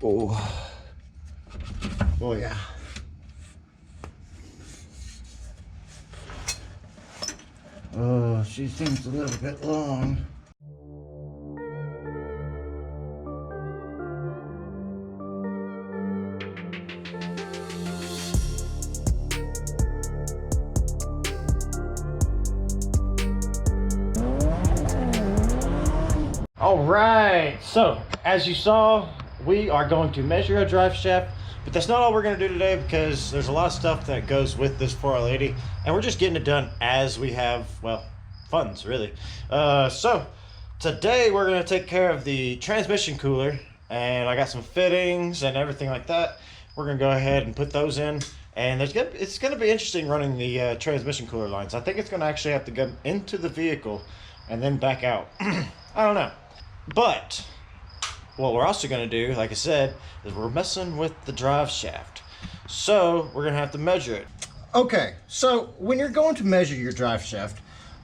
Oh. Oh yeah. Oh, she seems a little bit long. All right, so as you saw, we are going to measure a drive shaft, but that's not all we're going to do today because there's a lot of stuff that goes with this 4L80, and we're just getting it done as we have, well, funds really. So today we're going to take care of the transmission cooler, and I got some fittings and everything like that. We're going to go ahead and put those in, and it's going to be interesting running the transmission cooler lines. I think it's going to actually have to go into the vehicle and then back out. I don't know. But what we're also going to do, like I said, is we're messing with the drive shaft. So we're going to have to measure it. Okay, so when you're going to measure your drive shaft,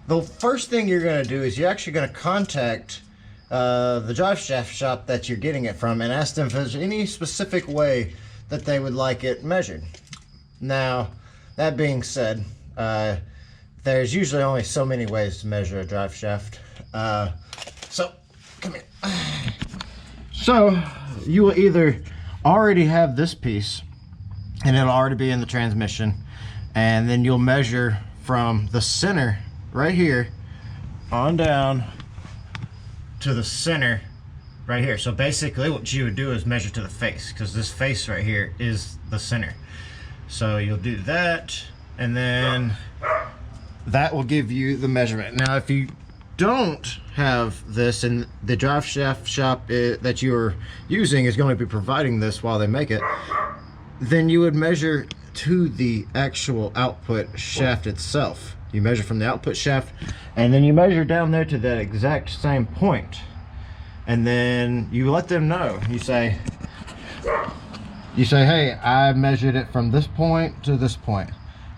the first thing you're going to do is you're actually going to contact the drive shaft shop that you're getting it from and ask them if there's any specific way that they would like it measured. Now, that being said, there's usually only so many ways to measure a drive shaft. So, come here. So, you will either already have this piece, and it'll already be in the transmission, and then you'll measure from the center right here on down to the center right here. So basically what you would do is measure to the face, because this face right here is the center. So you'll do that, and then that will give you the measurement. Now if you don't have this and the drive shaft shop that you're using is going to be providing this while they make it, then you would measure to the actual output shaft itself. You measure from the output shaft, and then you measure down there to that exact same point, and then you let them know. You say, hey, I measured it from this point to this point,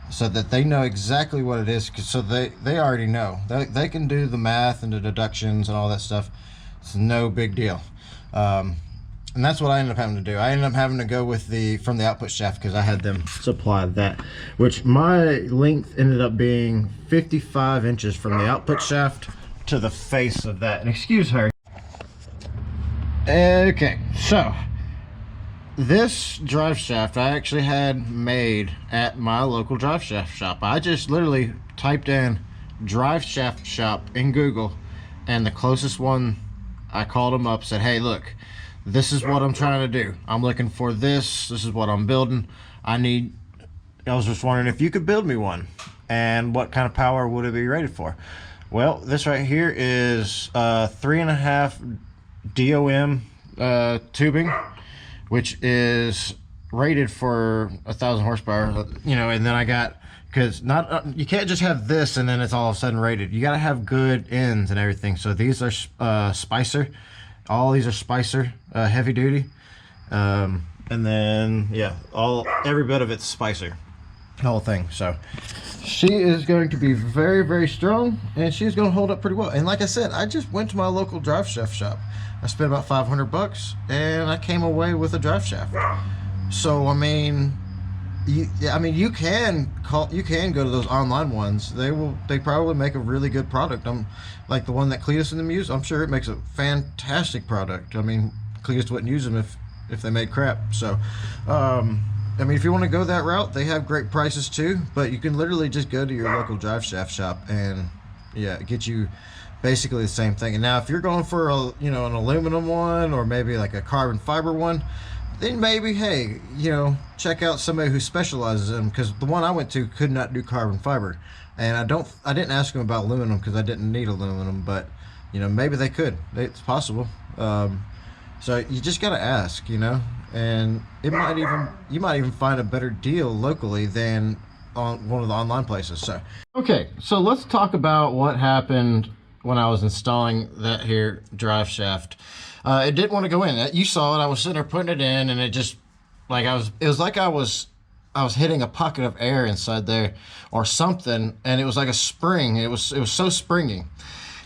so that they know exactly what it is, so they already know. They can do the math and the deductions and all that stuff. It's no big deal. And that's what I ended up having to do. I ended up having to go with from the output shaft because I had them supply that, which my length ended up being 55 inches from the output shaft to the face of that. And excuse her. Okay, so this drive shaft I actually had made at my local drive shaft shop. I just literally typed in drive shaft shop in Google, and the closest one, I called them up, said, hey, look, this is what I'm trying to do. I'm looking for this. This is what I'm building. I was just wondering if you could build me one, and what kind of power would it be rated for? Well, this right here is 3.5 DOM tubing, which is rated for 1,000 horsepower. You know, and then I got, because you can't just have this and then it's all of a sudden rated. You got to have good ends and everything. So these are Spicer. All these are Spicer, heavy duty, and then yeah, every bit of it's Spicer, the whole thing. So she is going to be very, very strong, and she's going to hold up pretty well. And like I said, I just went to my local drive shaft shop. I spent about 500 bucks, and I came away with a drive shaft. So I mean, you can go to those online ones. They probably make a really good product. Like the one that Cletus and them use, I'm sure it makes a fantastic product. I mean, Cletus wouldn't use them if they made crap. So I mean, if you want to go that route, they have great prices too, but you can literally just go to your local drive shaft shop and yeah, get you basically the same thing. And now if you're going for an aluminum one, or maybe like a carbon fiber one, then maybe, hey, check out somebody who specializes in them, because the one I went to could not do carbon fiber, and I didn't ask them about aluminum because I didn't need aluminum, but maybe they could. It's possible. So you just got to ask, and you might even find a better deal locally than on one of the online places. So okay, so let's talk about what happened when I was installing that here drive shaft. It didn't want to go in. You saw it. I was sitting there putting it in, and it just it was like I was hitting a pocket of air inside there or something, and it was like a spring. It was so springy,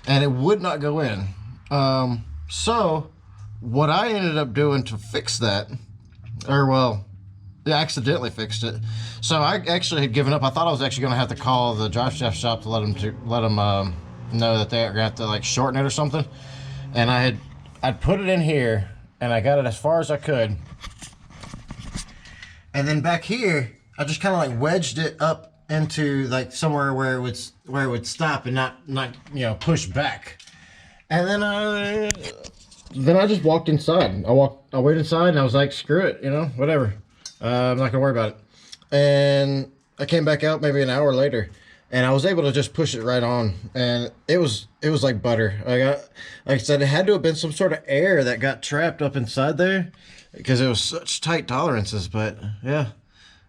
and it would not go in. So what I ended up doing to fix that, or well, I accidentally fixed it. So I actually had given up. I thought I was actually going to have to call the Driveshaft shop to let them know that they're going to have to like shorten it or something. And I'd put it in here, and I got it as far as I could. And then back here, I just kind of like wedged it up into like somewhere where it would stop and not push back. And then I just walked inside. I went inside and I was like, screw it, whatever. I'm not gonna worry about it. And I came back out maybe an hour later, and I was able to just push it right on, and it was like butter. Like I said, it had to have been some sort of air that got trapped up inside there, because it was such tight tolerances. But yeah,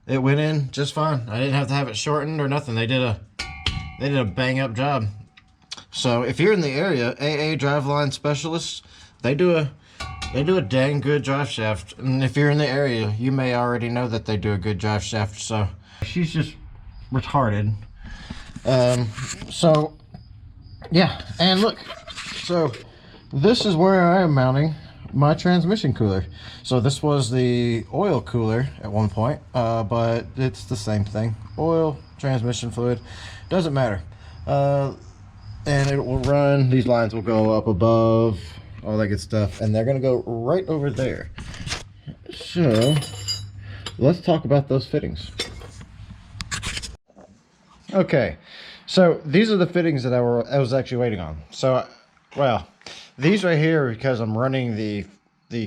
it went in just fine. I didn't have to have it shortened or nothing. They did a bang up job. So if you're in the area, AA Driveline Specialists, they do a dang good drive shaft. And if you're in the area, you may already know that they do a good drive shaft. So she's just retarded. So yeah, and look, so this is where I am mounting my transmission cooler. So this was the oil cooler at one point, but it's the same thing. Oil, transmission fluid, doesn't matter. And it will run, these lines will go up above, all that good stuff, and they're gonna go right over there. So let's talk about those fittings. Okay, so these are the fittings that I was actually waiting on. So, well, these right here are because I'm running the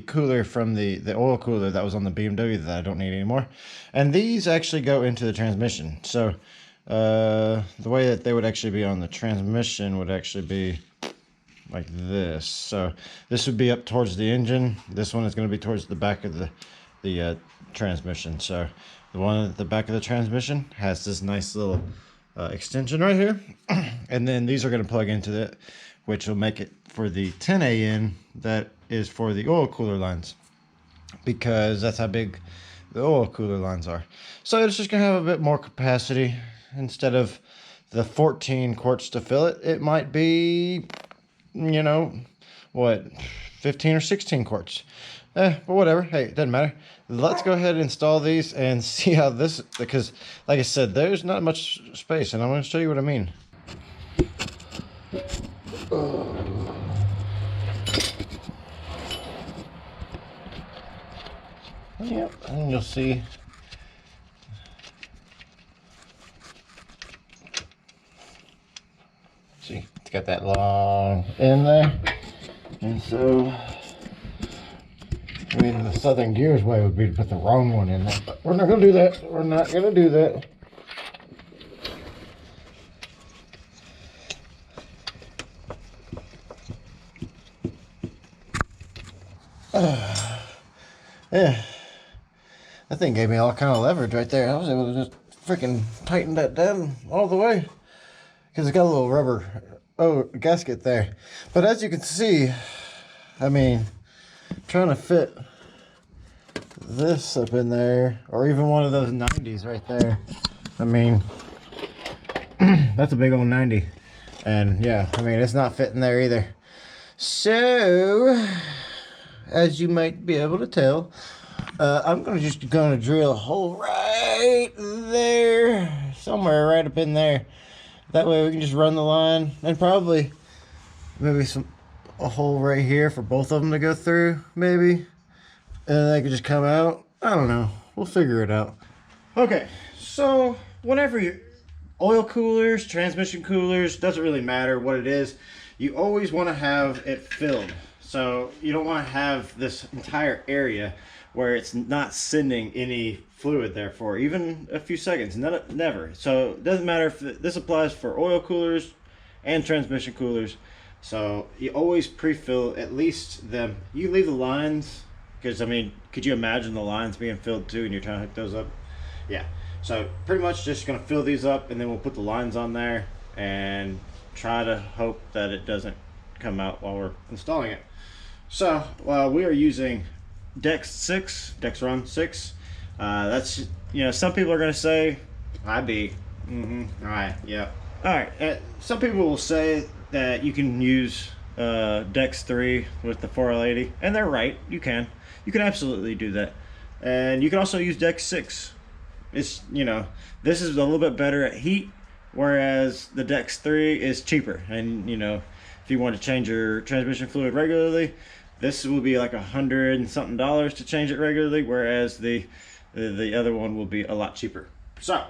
cooler from the oil cooler that was on the BMW that I don't need anymore, and these actually go into the transmission. So the way that they would actually be on the transmission would actually be like this. So this would be up towards the engine. This one is going to be towards the back of the transmission. So the one at the back of the transmission has this nice little extension right here, and then these are going to plug into it, which will make it for the 10AN that is for the oil cooler lines, because that's how big the oil cooler lines are. So it's just going to have a bit more capacity. Instead of the 14 quarts to fill it, it might be, what, 15 or 16 quarts. But whatever. Hey, it doesn't matter. Let's go ahead and install these and see how this, because like I said, there's not much space, and I'm going to show you what I mean. Yep, and you'll see. See, it's got that long end there, and so I mean, the Southern Gears way would be to put the wrong one in there, but we're not gonna do that. We're not gonna do that. Yeah, that thing gave me all kind of leverage right there. I was able to just freaking tighten that down all the way, because it's got a little rubber gasket there. But as you can see, I mean, trying to fit this up in there, or even one of those 90s right there, I mean, that's a big old 90. And yeah, I mean, it's not fitting there either. So, as you might be able to tell, I'm just gonna drill a hole right there, somewhere right up in there. That way we can just run the line, and probably maybe a hole right here for both of them to go through, maybe, and then they could just come out. I don't know. We'll figure it out. Okay, so whenever you oil coolers, transmission coolers, doesn't really matter what it is, you always want to have it filled. So you don't want to have this entire area where it's not sending any fluid there for even a few seconds. Never. So it doesn't matter if this applies for oil coolers and transmission coolers. So you always pre-fill at least them. You leave the lines, because I mean, could you imagine the lines being filled too and you're trying to hook those up? Yeah. So pretty much just gonna fill these up, and then we'll put the lines on there and try to hope that it doesn't come out while we're installing it. So we are using Dexron 6. That's, some people are going to say, all right, yeah. All right, some people will say that you can use Dex 3 with the 4L80, and they're right. You can absolutely do that, and you can also use Dex 6. It's, you know, this is a little bit better at heat, whereas the Dex 3 is cheaper. And you know, if you want to change your transmission fluid regularly, this will be like $100 and something to change it regularly, whereas the other one will be a lot cheaper. So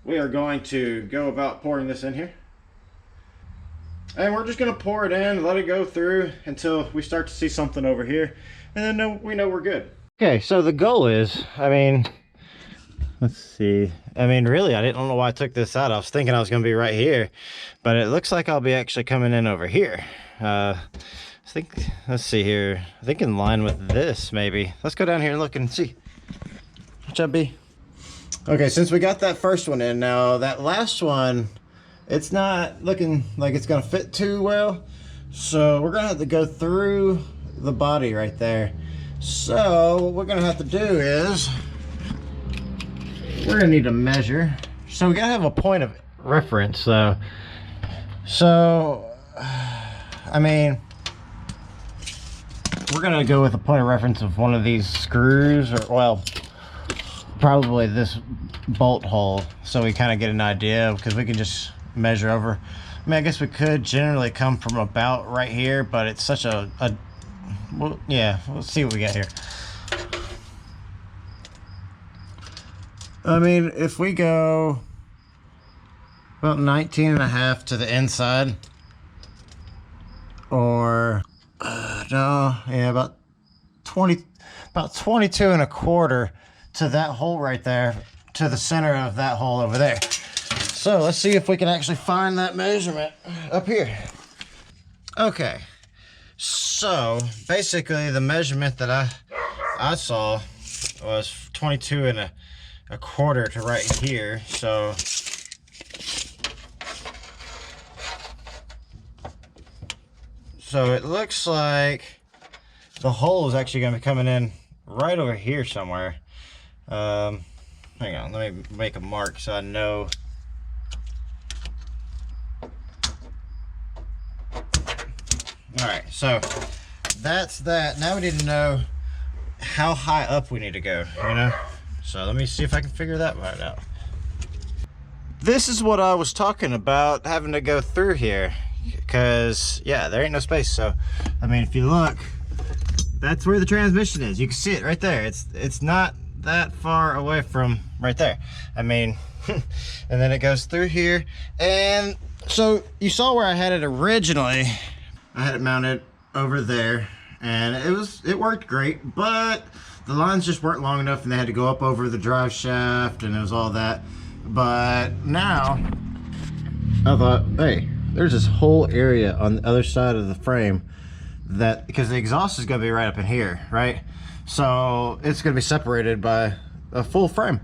we are going to go about pouring this in here. And we're just going to pour it in, let it go through until we start to see something over here. And then we know we're good. Okay, so the goal is, I mean, let's see. I mean, really, I didn't know why I took this out. I was thinking I was going to be right here. But it looks like I'll be actually coming in over here. I think, let's see here. I think in line with this, maybe. Let's go down here and look and see. What's that be? Okay, since we got that first one in, now that last one, it's not looking like it's gonna fit too well, so we're gonna have to go through the body right there. So what we're gonna have to do is we're gonna need to measure. So we gotta have a point of reference though. So I mean, we're gonna go with a point of reference of one of these screws, or well, probably this bolt hole, so we kind of get an idea, because we can just measure over. I mean, I guess we could generally come from about right here, but it's such a well, yeah, we'll see what we got here. I mean, if we go about 19.5 to the inside, or no, yeah, about 22.25 to that hole right there, to the center of that hole over there. So let's see if we can actually find that measurement up here. Okay, so basically the measurement that I saw was 22.25 to right here. So it looks like the hole is actually going to be coming in right over here somewhere. Hang on, let me make a mark so I know. Alright, so that's that. Now we need to know how high up we need to go, you know? So let me see if I can figure that part out. This is what I was talking about, having to go through here. Because, yeah, there ain't no space. So, I mean, if you look, that's where the transmission is. You can see it right there. It's not that far away from right there. I mean, and then it goes through here. And so you saw where I had it originally. I had it mounted over there, and it worked great, but the lines just weren't long enough, and they had to go up over the drive shaft, and it was all that. But now I thought, hey, there's this whole area on the other side of the frame, that because the exhaust is going to be right up in here, right? So it's going to be separated by a full frame,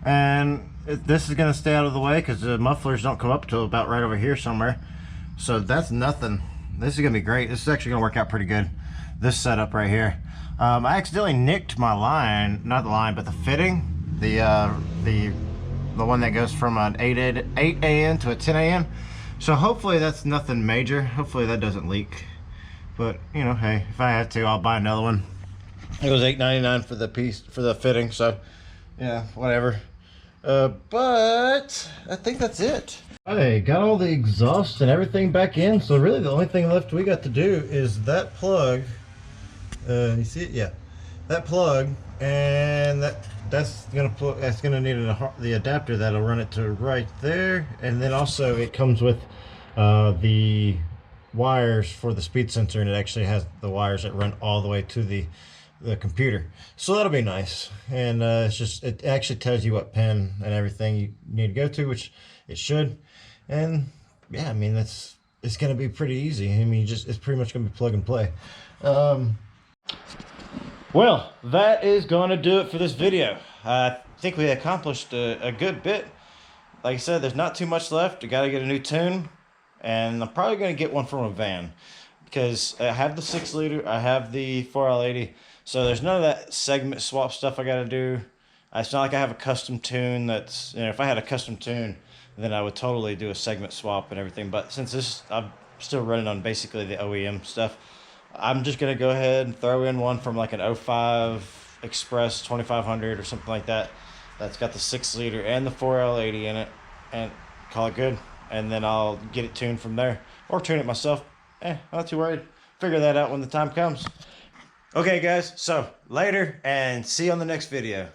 and this is going to stay out of the way because the mufflers don't come up to about right over here somewhere. So that's nothing. This is going to be great. This is actually going to work out pretty good, this setup right here. I accidentally nicked my line, not the line, but the fitting, the one that goes from an 8 a.m. to a 10 a.m. So hopefully that's nothing major. Hopefully that doesn't leak. But, you know, hey, if I have to, I'll buy another one. It was $8.99 for the piece, for the fitting, so yeah, whatever. But I think that's it. I got all the exhaust and everything back in, so really the only thing left we got to do is that plug. You see it? Yeah, that plug, and that's gonna need the adapter that'll run it to right there, and then also it comes with the wires for the speed sensor, and it actually has the wires that run all the way to the computer, so that'll be nice. And it actually tells you what pin and everything you need to go to, which it should. And yeah, I mean, it's gonna be pretty easy. I mean, it's pretty much gonna be plug and play. Well, that is gonna do it for this video. I think we accomplished a good bit. Like I said, there's not too much left. I gotta get a new tune, and I'm probably gonna get one from a van, because I have the 6-liter, I have the 4L80, so there's none of that segment swap stuff I gotta do. It's not like I have a custom tune that's, you know, if I had a custom tune, then I would totally do a segment swap and everything. But since still running on basically the OEM stuff. I'm just gonna go ahead and throw in one from like an '05 Express 2500 or something like that. That's got the 6-liter and the 4L80 in it, and call it good. And then I'll get it tuned from there, or tune it myself. I'm not too worried. Figure that out when the time comes. Okay, guys. So later, and see you on the next video.